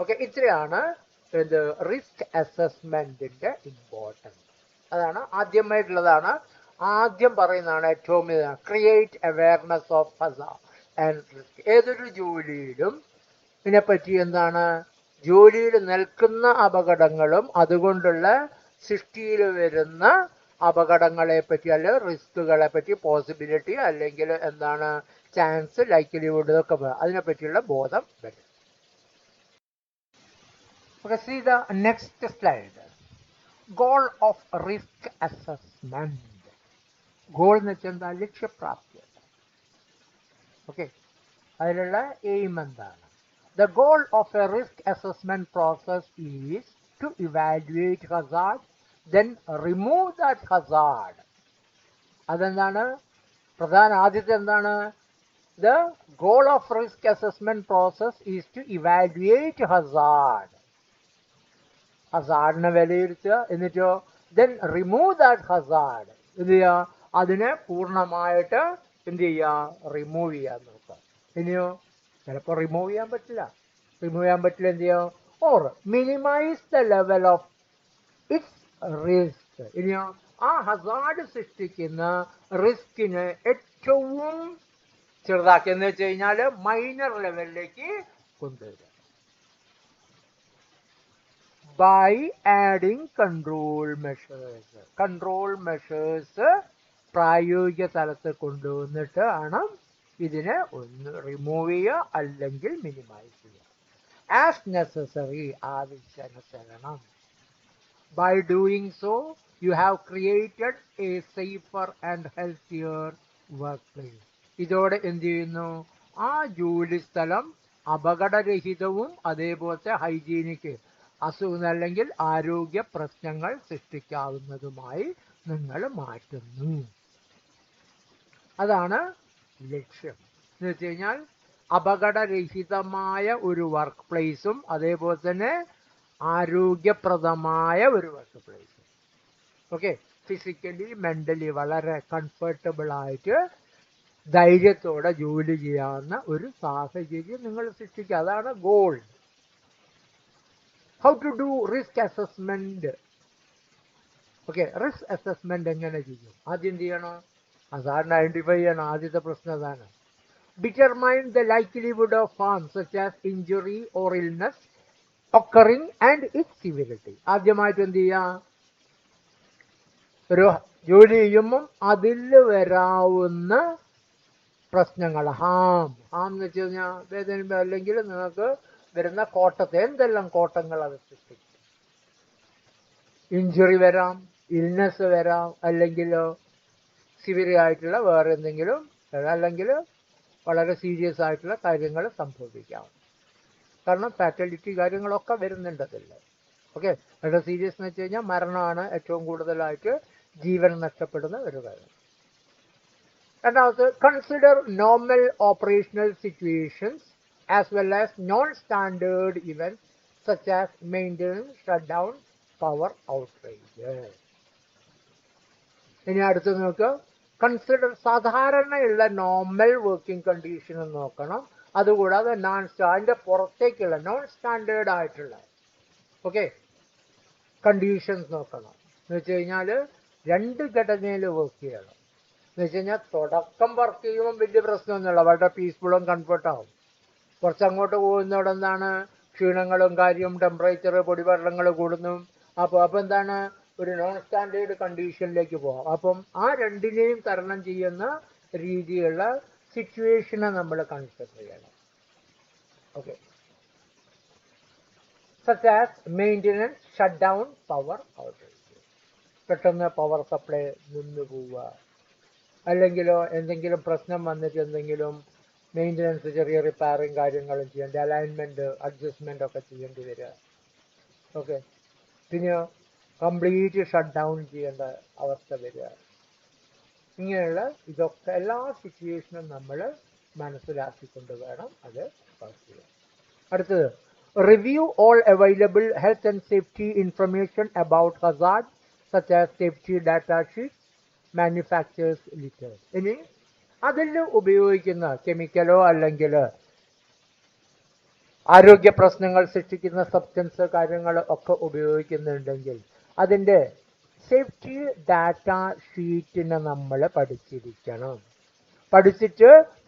ഓക്കെ, ഇത്രയാണ് റിസ്ക് അസസ്മെന്റിന്റെ ഇമ്പോർട്ടൻസ്. അതാണ് ആദ്യമായിട്ടുള്ളതാണ്. ആദ്യം പറയുന്നതാണ് ഏറ്റവും create awareness of Hazard and risk. ഏതൊരു ജോലിയിലും ഇതിനെപ്പറ്റി എന്താണ് ജോലിയിൽ നിൽക്കുന്ന അപകടങ്ങളും അതുകൊണ്ടുള്ള സൃഷ്ടിയിൽ വരുന്ന അപകടങ്ങളെ പറ്റി അല്ലെങ്കിൽ റിസ്കുകളെ പറ്റി, പോസിബിലിറ്റി അല്ലെങ്കിൽ എന്താണ് ചാൻസ്, ലൈക്ലിഹുഡ് ഒക്കെ അതിനെപ്പറ്റിയുള്ള ബോധം വരും. Okay, see the next slide. Goal of risk assessment. Goal എന്ന് വെച്ചാൽ എന്താ? ലക്ഷ്യപ്രാപ്തി. ഓക്കെ, അതിലുള്ള എയിം എന്താണ്? The goal of a risk assessment process is to evaluate hazard, then remove that hazard. അതെന്താണ് ആദ്യത്തെ എന്താണ്? The goal of risk assessment process is to evaluate hazard. ഹസാർഡിനെ വിലയിരുത്തുക, എന്നിട്ടോ then remove that hazard. എന്ത് ചെയ്യുക? അതിനെ പൂർണ്ണമായിട്ട് എന്ത് ചെയ്യുക? റിമൂവ് ചെയ്യാൻ നോക്കുക. ഇനിയോ ചിലപ്പോൾ റിമൂവ് ചെയ്യാൻ പറ്റില്ല. എന്ത് ചെയ്യുക? Or minimise the level of its risk. ഇനിയോ ആ ഹസാർഡ് സൃഷ്ടിക്കുന്ന റിസ്കിനെ ഏറ്റവും ചെറുതാക്കി, എന്ന് വെച്ച് കഴിഞ്ഞാൽ മൈനർ ലെവലിലേക്ക് കൊണ്ടുവരിക. by adding control measures. Control measures പ്രായോഗിക തലത്തിൽ കൊണ്ടുവന്നിട്ട് ആണ് ഇതിനെ ഒന്ന് റിമൂവ് ചെയ്യുക അല്ലെങ്കിൽ മിനിമൈസ് ചെയ്യുക. ആസ് നെസസറി, ആവശ്യാനുസരണം. By doing so, you have created a safer and healthier workplace. ഇതോടെ എന്ത് ചെയ്യുന്നു? ആ ജോലി സ്ഥലം അപകടരഹിതവും അതേപോലത്തെ ഹൈജീനിക് അല്ലെങ്കിൽ ആരോഗ്യ പ്രശ്നങ്ങൾ സൃഷ്ടിക്കാവുന്നതുമായി നിങ്ങൾ മാറ്റുന്നു. അതാണ് ലക്ഷ്യം. എന്ന് വെച്ച് കഴിഞ്ഞാൽ അപകടരഹിതമായ ഒരു വർക്ക് പ്ലേസും അതേപോലെ തന്നെ ആരോഗ്യപ്രദമായ ഒരു വർക്ക് പ്ലേസും. ഓക്കെ, ഫിസിക്കലി മെന്റലി വളരെ കംഫർട്ടബിൾ ആയിട്ട് ധൈര്യത്തോടെ ജോലി ചെയ്യാവുന്ന ഒരു സാഹചര്യം നിങ്ങൾ സൃഷ്ടിക്കുക. അതാണ് goal. How to do risk assessment. Okay, risk assessment എങ്ങനെ ചെയ്യും? ആദ്യം എന്ത് ചെയ്യണം? ഹസാർഡ് ഐഡന്റിഫൈ ചെയ്യണം. ആദ്യത്തെ പ്രശ്നം അതാണ്. Determine the likelihood of harm such as injury or illness occurring and its severity. ആദ്യമായിട്ട് എന്ത് ചെയ്യാം? ഒരു ജോലി ചെയ്യുമ്പം അതിൽ വരാവുന്ന പ്രശ്നങ്ങൾ, ഹാം എന്ന് വെച്ച് കഴിഞ്ഞാൽ വേദന അല്ലെങ്കിൽ നിങ്ങൾക്ക് വരുന്ന കോട്ടത്തെ, എന്തെല്ലാം കോട്ടങ്ങൾ അത് സൃഷ്ടിക്കും. ഇഞ്ചുറി വരാം, ഇൽനെസ് വരാം, അല്ലെങ്കിൽ സിവിയർ ആയിട്ടുള്ള വേറെ എന്തെങ്കിലും, അല്ലെങ്കിൽ വളരെ സീരിയസ് ആയിട്ടുള്ള കാര്യങ്ങൾ സംഭവിക്കാം. കാരണം ഫാറ്റലിറ്റി കാര്യങ്ങളൊക്കെ വരുന്നുണ്ട് അതിൽ. ഓക്കെ, വളരെ സീരിയസ് എന്ന് വെച്ച് കഴിഞ്ഞാൽ മരണമാണ് ഏറ്റവും കൂടുതലായിട്ട് ജീവൻ നഷ്ടപ്പെടുന്ന ഒരു കാര്യം. രണ്ടാമത്, consider normal operational situations as well as non standard events such as maintenance, shut down, power outrage. ഇനി അടുത്ത് നോക്കുക, കൺസിഡർ സാധാരണയുള്ള നോർമൽ വർക്കിംഗ് കണ്ടീഷൻ നോക്കണം. അതുകൂടാതെ അതിൻ്റെ പുറത്തേക്കുള്ള നോൺ സ്റ്റാൻഡേർഡ് ആയിട്ടുള്ള ഓക്കെ കണ്ടീഷൻസ് നോക്കണം. എന്ന് വെച്ച് കഴിഞ്ഞാൽ 2 ഘടനയിൽ വർക്ക് ചെയ്യണം. എന്ന് വെച്ച് കഴിഞ്ഞാൽ തുടക്കം വർക്ക് ചെയ്യുമ്പോൾ വലിയ പ്രശ്നമൊന്നുമില്ല, വളരെ പീസ്ഫുള്ളും കംഫർട്ടാവും. കുറച്ചങ്ങോട്ട് പോകുന്നവിടെ എന്താണ് ക്ഷീണങ്ങളും കാര്യവും, ടെമ്പറേച്ചർ, പൊടിപടലങ്ങൾ കൂടുന്നു. അപ്പോൾ എന്താണ് ഒരു നോൺ സ്റ്റാൻഡേർഡ് കണ്ടീഷനിലേക്ക് പോകാം. അപ്പം ആ രണ്ടിനെയും തരണം ചെയ്യുന്ന രീതിയിലുള്ള സിറ്റുവേഷനെ നമ്മൾ കൺസിഡർ ചെയ്യണം. Okay, such as maintenance, shut down, power outage. പെട്ടെന്ന് പവർ സപ്ലൈ നിന്ന് പോവുക, അല്ലെങ്കിലോ എന്തെങ്കിലും പ്രശ്നം വന്നിട്ട് എന്തെങ്കിലും മെയിൻ്റനൻസ്, ചെറിയ റിപ്പയറിങ് കാര്യങ്ങളും ചെയ്യേണ്ടി, അലൈൻമെൻറ്റ്, അഡ്ജസ്റ്റ്മെൻ്റ് ഒക്കെ ചെയ്യേണ്ടി വരിക. ഓക്കെ, പിന്നെ കംപ്ലീറ്റ് ഷട്ട് ഡൗൺ ചെയ്യേണ്ട അവസ്ഥ വരിക. ഇങ്ങനെയുള്ള ഇതൊക്കെ എല്ലാ സിറ്റുവേഷനും നമ്മൾ മനസ്സിലാക്കിക്കൊണ്ട് വേണം അത് പാസ് ചെയ്യാൻ. അടുത്തത്, review all available health and safety information about Hazard such as safety data sheet, manufacturers litres. ഇനി അതിൽ ഉപയോഗിക്കുന്ന കെമിക്കലോ അല്ലെങ്കിൽ ആരോഗ്യ പ്രശ്നങ്ങൾ സൃഷ്ടിക്കുന്ന സബ്സ്റ്റൻസ് കാര്യങ്ങൾ ഒക്കെ ഉപയോഗിക്കുന്നുണ്ടെങ്കിൽ അതിൻ്റെ സേഫ്റ്റി ഡാറ്റ ഷീറ്റിനെ നമ്മൾ പഠിച്ചിരിക്കണം.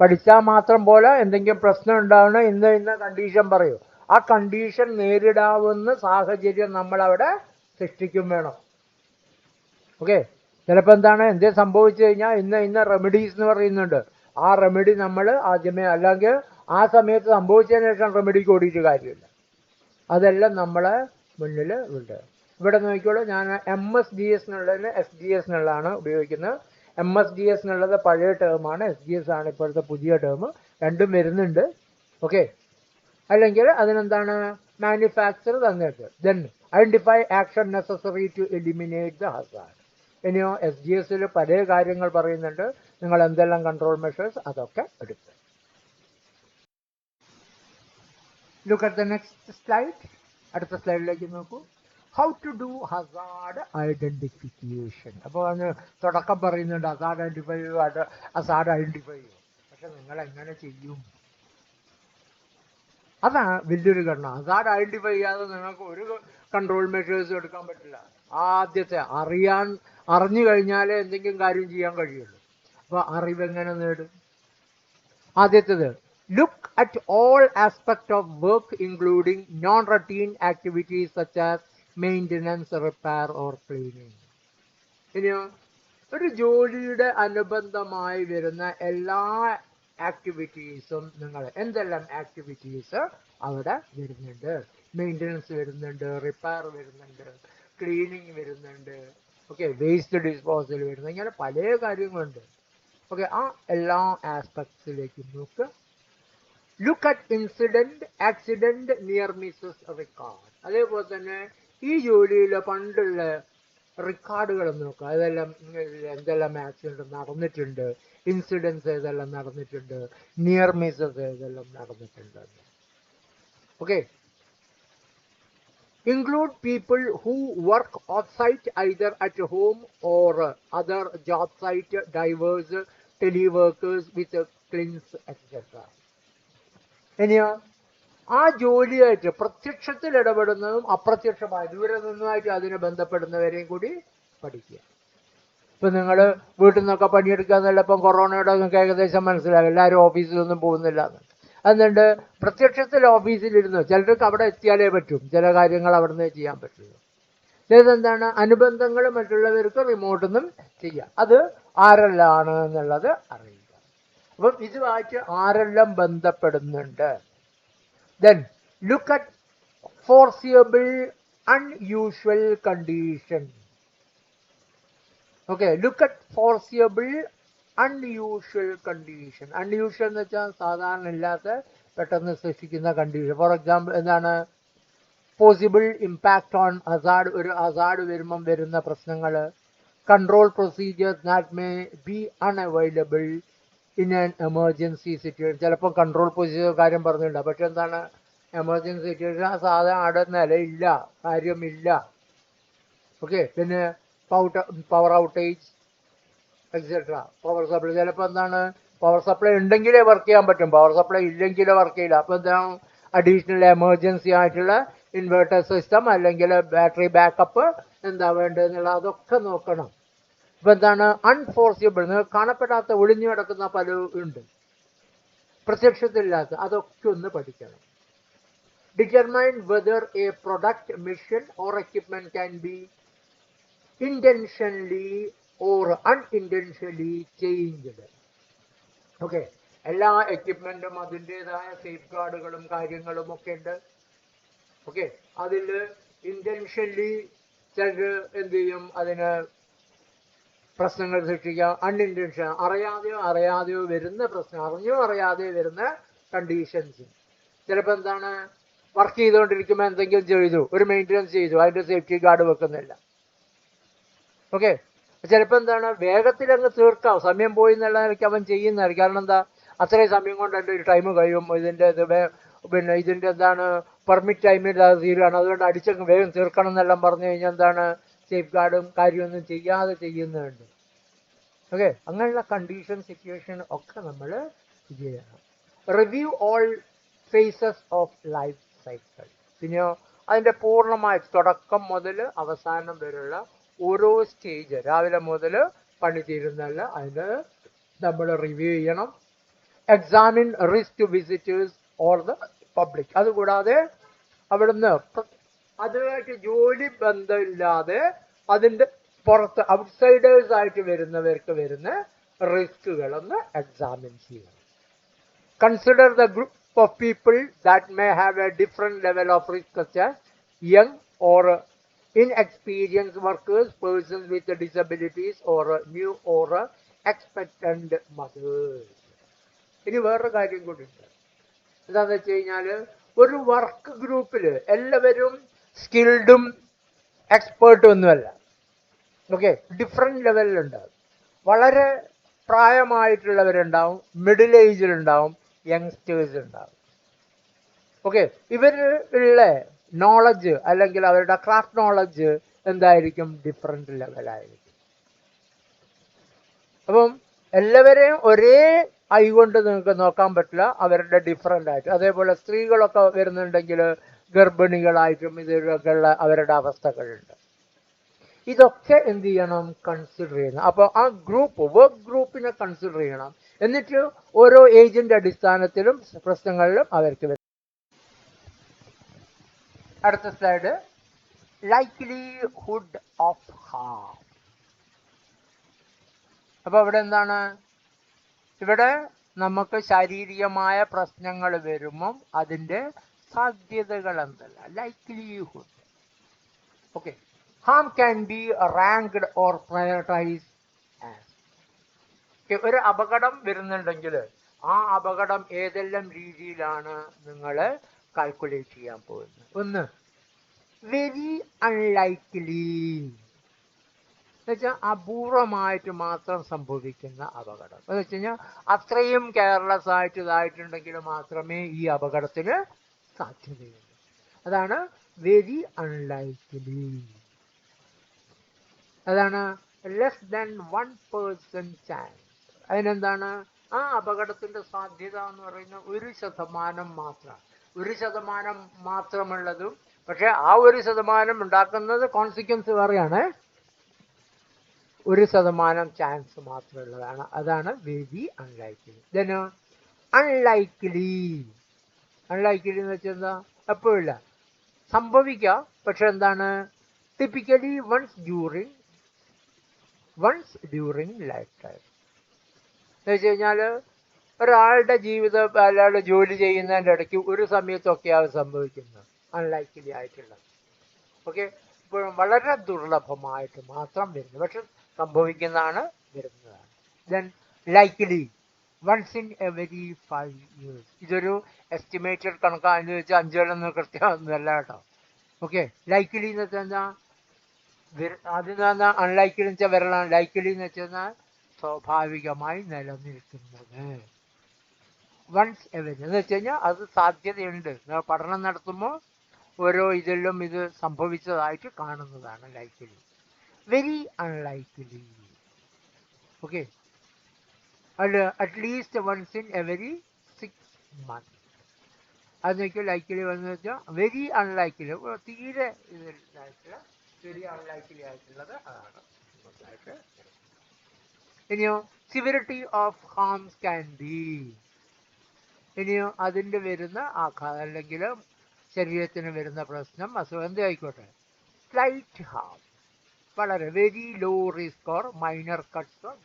പഠിച്ചാൽ മാത്രം പോലെ എന്തെങ്കിലും പ്രശ്നം ഉണ്ടാവണം, ഇന്ന കണ്ടീഷൻ പറയൂ, ആ കണ്ടീഷൻ നേരിടാവുന്ന സാഹചര്യം നമ്മളവിടെ സൃഷ്ടിക്കും വേണം. ഓക്കെ, ചിലപ്പോൾ എന്താണ് എന്തേ സംഭവിച്ചു കഴിഞ്ഞാൽ ഇന്ന റെമഡീസ് എന്ന് പറയുന്നുണ്ട്. ആ റെമഡി നമ്മൾ ആദ്യമേ, അല്ലെങ്കിൽ ആ സമയത്ത് സംഭവിച്ചതിന് ശേഷം റെമഡിക്ക് ഓടിയിട്ട് കാര്യമില്ല. അതെല്ലാം നമ്മളെ മുന്നിൽ ഉണ്ട്. ഇവിടെ നോക്കിക്കോളൂ, ഞാൻ MSDS എന്നുള്ളതിന് SDS എന്നുള്ളതാണ് ഉപയോഗിക്കുന്നത്. MSDS എന്നുള്ളത് പഴയ ടേമാണ്, SDS ആണ് ഇപ്പോഴത്തെ പുതിയ ടേം. രണ്ടും വരുന്നുണ്ട്. ഓക്കെ, അല്ലെങ്കിൽ അതിനെന്താണ് മാനുഫാക്ചർ തന്നിട്ട് then identify action necessary to eliminate the hazard. ഇനിയോ SDS പല കാര്യങ്ങൾ പറയുന്നുണ്ട്, നിങ്ങൾ എന്തെല്ലാം കൺട്രോൾ മെഷേഴ്സ് അതൊക്കെ എടുക്കുക. Look at the next slide. അടുത്ത സ്ലൈഡിലേക്ക് നോക്കൂ. How to do hazard identification. അപ്പോൾ അതിന് തുടക്കം പറയുന്നുണ്ട് ഹസാർഡ് ഐഡന്റിഫൈ ചെയ്യൂ, ഹസാർഡ് ഐഡന്റിഫൈ ചെയ്യൂ. പക്ഷെ നിങ്ങൾ എങ്ങനെ ചെയ്യും? അതാണ് വലിയൊരു ഘടന. ഹസാർഡ് ഐഡന്റിഫൈ ചെയ്യാതെ നിങ്ങൾക്ക് ഒരു കൺട്രോൾ മെഷേഴ്സും എടുക്കാൻ പറ്റില്ല. ആദ്യത്തെ അറിഞ്ഞു കഴിഞ്ഞാലേ എന്തെങ്കിലും കാര്യം ചെയ്യാൻ കഴിയുള്ളൂ. അപ്പോൾ അറിവെങ്ങനെ നേടും? ആദ്യത്തേത്, look at all aspect of work including non routine activities such as maintenance, repair or cleaning. ഇനിയോ ഒരു ജോലിയുടെ അനുബന്ധമായി വരുന്ന എല്ലാ ആക്ടിവിറ്റീസും നിങ്ങൾ എന്തെല്ലാം ആക്ടിവിറ്റീസ് അവിടെ വരുന്നുണ്ട്? മെയിൻ്റനൻസ് വരുന്നുണ്ട്, റിപ്പയർ വരുന്നുണ്ട്, ക്ലീനിങ് വരുന്നുണ്ട്, ഓക്കെ, വേസ്റ്റ് ഡിസ്പോസൽ വരുന്നത്, ഇങ്ങനെ പല കാര്യങ്ങളുണ്ട്. ഓക്കെ, ആ എല്ലാ ആസ്പെക്ട്സിലേക്കും നോക്കുക. Look at incident, accident, near misses, record. അതേപോലെ തന്നെ ഈ ജോലിയിൽ പണ്ടുള്ള റെക്കോർഡുകൾ നോക്കുക. അതെല്ലാം എന്തെല്ലാം ആക്സിഡന്റ് നടന്നിട്ടുണ്ട്, ഇൻസിഡൻസ് ഏതെല്ലാം നടന്നിട്ടുണ്ട്, നിയർ മിസ്സസ് ഏതെല്ലാം നടന്നിട്ടുണ്ട്. Okay, include people who work off-site either at home or other job site, divers, teleworkers with cleans, etc. ഇനിയോ ആ ജോലിയായിട്ട് പ്രത്യക്ഷത്തിൽ ഇടപെടുന്നതും അപ്രത്യക്ഷമായ ദൂരെ നിന്നുമായിട്ട് അതിനെ ബന്ധപ്പെടുന്നവരെയും കൂടി പഠിക്കുക. ഇപ്പം നിങ്ങൾ വീട്ടിൽ നിന്നൊക്കെ പണിയെടുക്കാന്നല്ല, ഇപ്പം കൊറോണയുടെ നിങ്ങൾക്ക് ഏകദേശം മനസ്സിലാകും, എല്ലാവരും ഓഫീസിലൊന്നും പോകുന്നില്ല എന്ന്. അതുകൊണ്ട് പ്രത്യക്ഷത്തിൽ ഓഫീസിലിരുന്ന് ചിലർക്ക് അവിടെ എത്തിയാലേ പറ്റും, ചില കാര്യങ്ങൾ അവിടെ നിന്ന് ചെയ്യാൻ പറ്റുള്ളൂ. ഇതെന്താണ് അനുബന്ധങ്ങൾ മറ്റുള്ളവർക്ക് റിമോട്ടിൽ നിന്നും ചെയ്യാം. അത് ആരെല്ലാണ് എന്നുള്ളത് അറിയുക. അപ്പം ഇതുമായിട്ട് ആരെല്ലാം ബന്ധപ്പെടുന്നുണ്ട്. Then look at foreseeable unusual condition. Okay, look at foreseeable unusual condition. Unusual എന്ന് വെച്ചാൽ സാധാരണ ഇല്ലാത്ത പെട്ടെന്ന് സൃഷ്ടിക്കുന്ന കണ്ടീഷൻ. ഫോർ എക്സാമ്പിൾ എന്താണ് പോസിബിൾ ഇമ്പാക്ട് ഓൺ ഹസാർഡ്. ഒരു ഹസാർഡ് വരുമ്പം വരുന്ന പ്രശ്നങ്ങൾ. Control procedures that may be unavailable in an emergency situation. ചിലപ്പോൾ കൺട്രോൾ പ്രൊസീജിയർ കാര്യം പറഞ്ഞിട്ടുണ്ട്, പക്ഷെ എന്താണ് എമർജൻസി സിറ്റുവേഷൻ ആ സാധാരണ അവിടെ നിലയില്ല, കാര്യമില്ല. ഓക്കെ, പിന്നെ power outage, etcetera. Power supply ചിലപ്പോൾ എന്താണ്, പവർ സപ്ലൈ ഉണ്ടെങ്കിലേ വർക്ക് ചെയ്യാൻ പറ്റും, പവർ സപ്ലൈ ഇല്ലെങ്കിലേ വർക്ക് ചെയ്യില്ല. അപ്പോൾ എന്താണ്, അഡീഷണൽ എമർജൻസി ആയിട്ടുള്ള ഇൻവേർട്ടർ സിസ്റ്റം അല്ലെങ്കിൽ ബാറ്ററി ബാക്കപ്പ് എന്താ വേണ്ടതെന്നുള്ള അതൊക്കെ നോക്കണം. ഇപ്പം എന്താണ്, അൺഫോർസിബിൾ, നിങ്ങൾക്ക് കാണപ്പെടാത്ത ഒളിഞ്ഞു കിടക്കുന്ന പലരും ഉണ്ട്, പ്രത്യക്ഷത്തിലില്ലാത്ത, അതൊക്കെ ഒന്ന് പഠിക്കണം. Determine whether A product, mission or equipment can be intentionally or unintentionally changed. Okay, എല്ലാ എക്യുപ്മെന്റും അതിൻ്റെതായ സേഫ് ഗാർഡുകളും കാര്യങ്ങളും ഒക്കെ ഉണ്ട്. ഓക്കെ, അതിൽ ഇന്റൻഷനലി ചിലർ എന്ത് ചെയ്യും, അതിന് പ്രശ്നങ്ങൾ സൃഷ്ടിക്കുക. അൺഇൻറ്റൻഷൻ, അറിയാതെയോ വരുന്ന പ്രശ്നം, അറിയാതെയോ വരുന്ന കണ്ടീഷൻസ്. ചിലപ്പോൾ എന്താണ്, വർക്ക് ചെയ്തുകൊണ്ടിരിക്കുമ്പോൾ എന്തെങ്കിലും ചെയ്തു, ഒരു മെയിൻ്റനൻസ് ചെയ്തു, അതിൻ്റെ സേഫ്റ്റി ഗാർഡ് വെക്കുന്നില്ല. ഓക്കെ, ചിലപ്പോൾ എന്താണ്, വേഗത്തിൽ അങ്ങ് തീർക്കാം, സമയം പോയി എന്നുള്ള നിലയ്ക്ക് അവൻ ചെയ്യുന്നതായിരിക്കും. കാരണം എന്താ, അത്രയും സമയം കൊണ്ട് എൻ്റെ ഒരു ടൈം കഴിയും, ഇതിൻ്റെ പിന്നെ ഇതിൻ്റെ എന്താണ് പെർമിറ്റ് ടൈമില്ലാതെ തീരുകയാണ്, അതുകൊണ്ട് അടിച്ചങ്ങ് വേഗം തീർക്കണം എന്നെല്ലാം പറഞ്ഞു കഴിഞ്ഞാൽ എന്താണ്, സേഫ് ഗാർഡും കാര്യമൊന്നും ചെയ്യാതെ ചെയ്യുന്നുണ്ട്. ഓക്കെ, അങ്ങനെയുള്ള കണ്ടീഷൻ സിറ്റുവേഷൻ ഒക്കെ നമ്മൾ ഇത് ചെയ്യണം. Review all phases of life cycle. പിന്നെയോ അതിൻ്റെ പൂർണ്ണമായ തുടക്കം മുതൽ അവസാനം വരെയുള്ള ഓരോ സ്റ്റേജ്, രാവിലെ മുതൽ പണി തീരുന്നതല്ല, അതിന് നമ്മൾ റിവ്യൂ ചെയ്യണം. Examine risk to visitors or the public. അതുകൂടാതെ അവിടുന്ന് അതുമായിട്ട് ജോലി ബന്ധമില്ലാതെ അതിൻ്റെ പുറത്ത് ഔട്ട്സൈഡേഴ്സ് ആയിട്ട് വരുന്നവർക്ക് വരുന്ന റിസ്കുകളൊന്ന് എക്സാമിൻ ചെയ്യണം. Consider the group of people that may have A different level of risk, such as young or inexperienced workers, persons with disabilities or new or expectant mothers. ഇനി വേറൊരു കാര്യം കൂടി ഉണ്ട്. എന്താണെന്ന് വെച്ച് കഴിഞ്ഞാൽ, ഒരു വർക്ക് ഗ്രൂപ്പിൽ എല്ലാവരും സ്കിൽഡും എക്സ്പേർട്ടും ഒന്നുമല്ല. ഓക്കെ, ഡിഫറെൻറ്റ് ലെവലിലുണ്ടാവും. വളരെ പ്രായമായിട്ടുള്ളവരുണ്ടാവും, മിഡിൽ ഏജിലുണ്ടാവും, യങ്സ്റ്റേഴ്സ് ഉണ്ടാവും. ഓക്കെ, ഇവരുള്ള നോളജ് അല്ലെങ്കിൽ അവരുടെ ക്രാഫ്റ്റ് നോളജ് എന്തായിരിക്കും, ഡിഫറെൻറ്റ് ലെവലായിരിക്കും. അപ്പം എല്ലാവരെയും ഒരേ ഐ കൊണ്ട് നിങ്ങൾക്ക് നോക്കാൻ പറ്റില്ല, അവരുടെ ഡിഫറെൻ്റ് ആയിട്ട്. അതേപോലെ സ്ത്രീകളൊക്കെ വരുന്നുണ്ടെങ്കിൽ ഗർഭിണികളായിട്ടും ഇതിലൊക്കെ ഉള്ള അവരുടെ അവസ്ഥകളുണ്ട്. ഇതൊക്കെ എന്ത് ചെയ്യണം, കൺസിഡർ ചെയ്യണം. അപ്പോൾ ആ ഗ്രൂപ്പ്, വർക്ക് ഗ്രൂപ്പിനെ കൺസിഡർ ചെയ്യണം. എന്നിട്ട് ഓരോ ഏജിൻ്റെ അടിസ്ഥാനത്തിലും പ്രശ്നങ്ങളിലും അവർക്ക് വരും. അടുത്ത സ്ലൈഡ്, ലൈക്ലിഹുഡ് ഓഫ് ഹാം. അപ്പോൾ ഇവിടെ എന്താണ്, ഇവിടെ നമുക്ക് ശാരീരികമായ പ്രശ്നങ്ങൾ വരുമ്പം അതിൻ്റെ സാധ്യതകൾ എന്തല്ല, likelihood. Okay, harm can be ranked or prioritise as. ഒരു അപകടം വരുന്നുണ്ടെങ്കിൽ ആ അപകടം ഏതെല്ലാം രീതിയിലാണ് നിങ്ങൾ കാൽക്കുലേറ്റ് ചെയ്യാൻ പോകുന്നത്. ഒന്ന്, വെരി അൺലൈക്ലി എന്ന് വെച്ചാൽ അപൂർവമായിട്ട് മാത്രം സംഭവിക്കുന്ന അപകടം. എന്ന് വെച്ച് കഴിഞ്ഞാൽ അത്രയും കെയർലെസ് ആയിട്ട് ഇതായിട്ടുണ്ടെങ്കിൽ മാത്രമേ ഈ അപകടത്തിന് സാധ്യതയുള്ളൂ. അതാണ് വെരി അൺലൈക്ലി. അതാണ് ലെസ് ദാൻ 1% ചാൻസ്. അതിനെന്താണ്, ആ അപകടത്തിൻ്റെ സാധ്യത എന്ന് പറയുന്നത് 1% മാത്രമാണ്. 1% മാത്രമുള്ളതും, പക്ഷെ ആ 1% ഉണ്ടാക്കുന്നത് കോൺസിക്വൻസ് വേറെയാണ്. 1% ചാൻസ് മാത്രമുള്ളതാണ്. അതാണ് very unlikely. Then unlikely. Unlikely എന്ന് വെച്ചാൽ എന്താ, എപ്പോഴില്ല, സംഭവിക്കാം, പക്ഷെ എന്താണ്, typically once during life time. എന്ന് വെച്ച് കഴിഞ്ഞാൽ ഒരാളുടെ ജീവിതം, അയാളുടെ ജോലി ചെയ്യുന്നതിൻ്റെ ഇടയ്ക്ക് ഒരു സമയത്തൊക്കെയാണ് സംഭവിക്കുന്നത്, അൺലൈക്ലി ആയിട്ടുള്ളത്. ഓക്കെ, ഇപ്പോഴും വളരെ ദുർലഭമായിട്ട് മാത്രം വരുന്നത്, പക്ഷെ സംഭവിക്കുന്നതാണ്, വരുന്നതാണ്. Then likely, once in every 5 years. ഇതൊരു എസ്റ്റിമേറ്റഡ് കണക്കാണെന്ന് വെച്ചാൽ 5 കൊല്ലം കൃത്യമൊന്നുമല്ല കേട്ടോ. ഓക്കെ, ലൈക്ലി എന്ന് വെച്ചാൽ എന്താ, അതിന് പറഞ്ഞാൽ അൺലൈക്ലി എന്ന് വെച്ചാൽ വരലാണ്. ലൈക്ലി എന്ന് വെച്ചാൽ സ്വാഭാവികമായി നിലനിൽക്കുന്നത്. വൺസ് എവരി എന്ന് വെച്ച് കഴിഞ്ഞാൽ അത് സാധ്യതയുണ്ട്. പഠനം നടത്തുമ്പോൾ ഓരോ ഇതിലും ഇത് സംഭവിച്ചതായിട്ട് കാണുന്നതാണ് likely. Very unlikely. Okay, at least once in every 6 months. അത് നോക്കിയാൽ ലൈക്കലി വന്നു വെച്ചാൽ വെരി അൺലൈക്കലി, തീരെ ഇതിലായിട്ടുള്ള വെരി അൺലൈക്കലി ആയിട്ടുള്ളത് അതാണ്. ഇനിയോ സിവിറിറ്റി ഓഫ് ഹാംസ് ക്യാൻ ബി, ഇനിയോ അതിൻ്റെ വരുന്ന ആഘാതം അല്ലെങ്കിൽ ശരീരത്തിന് വരുന്ന പ്രശ്നം, അസുഖം എന്ത് ആയിക്കോട്ടെ. സ്ലൈറ്റ് ഹാം, വളരെ very low risk or minor cuts or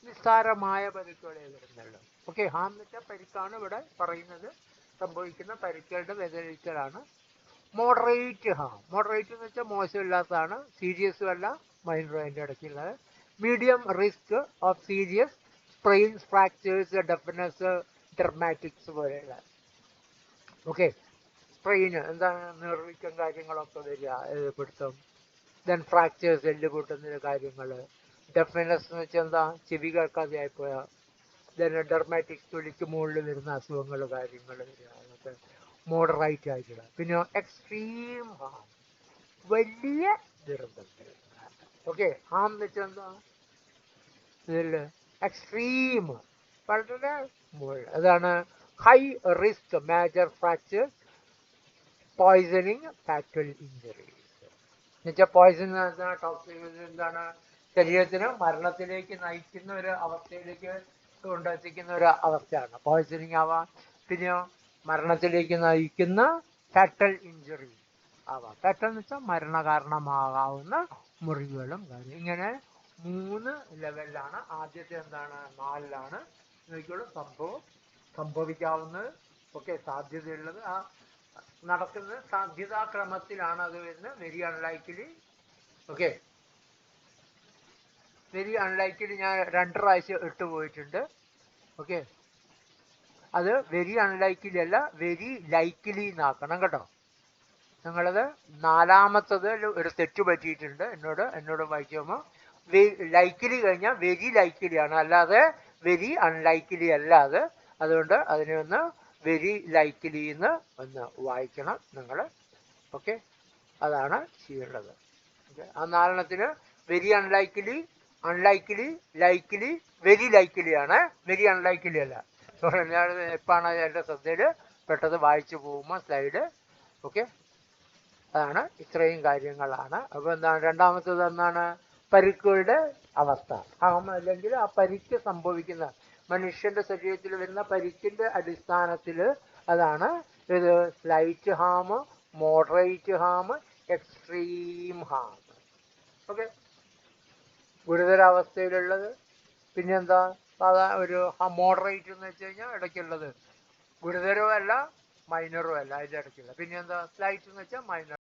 നിസ്സാരമായ പരിക്കുകളെ വരുന്നുള്ളൂ. ഓക്കെ, ഹാം എന്ന് വെച്ചാൽ പരിക്കാണ് ഇവിടെ പറയുന്നത്, സംഭവിക്കുന്ന പരിക്കുകളുടെ വിലയിരുത്തലാണ്. മോഡറേറ്റ് ഹാം, മോഡറേറ്റ് എന്ന് വെച്ചാൽ മോശമില്ലാത്തതാണ്, സീരിയസും അല്ല മൈനറും അതിൻ്റെ ഇടയ്ക്കുള്ളത്. Medium risk of serious sprains, fractures, deafness, dermatitis പോലെയുള്ള. ഓക്കെ, സ്പ്രെയിന് എന്താണ്, നിർവിക്കം കാര്യങ്ങളൊക്കെ വരിക, പിടുത്തം. ദെൻ ഫ്രാക്ചേഴ്സ്, എല്ല് പൊട്ടുന്ന കാര്യങ്ങൾ. ഡെഫ്നെസ് എന്ന് വെച്ചാൽ എന്താ, ചെവി കേൾക്കാതെ ആയിപ്പോയ. ദെൻ ഡെർമാറ്റിക്സ്, തൊലിക്ക് മുകളിൽ വരുന്ന അസുഖങ്ങൾ കാര്യങ്ങൾ വരിക, അതൊക്കെ മോഡറേറ്റ് ആയിട്ടുള്ള. പിന്നെ എക്സ്ട്രീം ഹാം, വലിയ ദുരന്തങ്ങൾ. ഓക്കെ, ഹാം എന്ന് വെച്ചാൽ എന്താ, ഇതിൽ എക്സ്ട്രീം, വളരെ മുകളിൽ. അതാണ് high risk major fracture, poisoning, fatal injuries. എന്നുവെച്ചാൽ പോയിസൺ ടോക്സിക് എന്താണ്, ശരീരത്തിന് മരണത്തിലേക്ക് നയിക്കുന്ന ഒരു അവസ്ഥയിലേക്ക് കൊണ്ടെത്തിക്കുന്ന ഒരു അവസ്ഥയാണ് പോയിസണിങ് ആവാം. പിന്നെയോ മരണത്തിലേക്ക് നയിക്കുന്ന ഫാറ്റൽ ഇഞ്ചറി ആവാം. ഫാറ്റൽ എന്ന് വെച്ചാൽ മരണകാരണമാകാവുന്ന മുറിവുകളും കാര്യം. ഇങ്ങനെ 3 ലെവലിലാണ്. ആദ്യത്തെ എന്താണ്, 4ലാണ് നോക്കിയോളൂ സംഭവിക്കാവുന്നത്. ഓക്കെ, സാധ്യതയുള്ളത് ആ നടക്കുന്നത് സാധ്യതാക്രമത്തിലാണ് അത് വരുന്നത്. വെരി അൺലൈക്കലി. ഓക്കെ, വെരി അൺലൈക്കലി ഞാൻ 2 പ്രാവശ്യം ഇട്ട് പോയിട്ടുണ്ട്. ഓക്കെ, അത് വെരി അൺലൈക്കലി അല്ല, വെരി ലൈക്കലി എന്നാക്കണം കേട്ടോ. നിങ്ങളത് 4മത്തത് ഒരു തെറ്റ് പറ്റിയിട്ടുണ്ട് എന്നോട് വായിക്കുമ്പോൾ. ലൈക്കലി കഴിഞ്ഞാൽ വെരി ലൈക്കലി ആണ്, അല്ലാതെ വെരി അൺലൈക്കലി അല്ല അത്. അതുകൊണ്ട് അതിനെ ഒന്ന് വെരി ലൈക്കലി എന്ന് ഒന്ന് വായിക്കണം നിങ്ങൾ. ഓക്കെ, അതാണ് ചെയ്യേണ്ടത്. ഓക്കെ, ആ 4 വെരി അൺലൈക്കലി, അൺലൈക്കലി, ലൈക്കലി, വെരി ലൈക്കലി ആണ്, വെരി അൺലൈക്കലി അല്ല. എല്ലാവരും എപ്പോഴാണ് എൻ്റെ ശ്രദ്ധയിൽ പെട്ടത് വായിച്ചു പോകുമ്പോൾ സ്ലൈഡ്. ഓക്കെ, അതാണ് ഇത്രയും കാര്യങ്ങളാണ്. അപ്പോൾ എന്താണ്, രണ്ടാമത്തത് എന്താണ്, പരിക്കുകളുടെ അവസ്ഥ. അല്ലെങ്കിൽ ആ പരിക്ക് സംഭവിക്കുന്ന മനുഷ്യന്റെ ശരീരത്തിൽ വരുന്ന പരിക്കിന്റെ അടിസ്ഥാനത്തിൽ അതാണ് ഇത് slight harm, moderate harm, extreme harm. Okay, ഗുരുതരാവസ്ഥയിലുള്ളത്. പിന്നെന്താ, ഒരു മോഡറേറ്റ് എന്ന് വെച്ച് കഴിഞ്ഞാൽ ഇടയ്ക്കുള്ളത്, ഗുരുതരവും അല്ല മൈനറും അല്ല, അതിൻ്റെ ഇടയ്ക്കുള്ള. പിന്നെന്താ, സ്ലൈറ്റ് എന്ന് വെച്ചാൽ മൈനർ.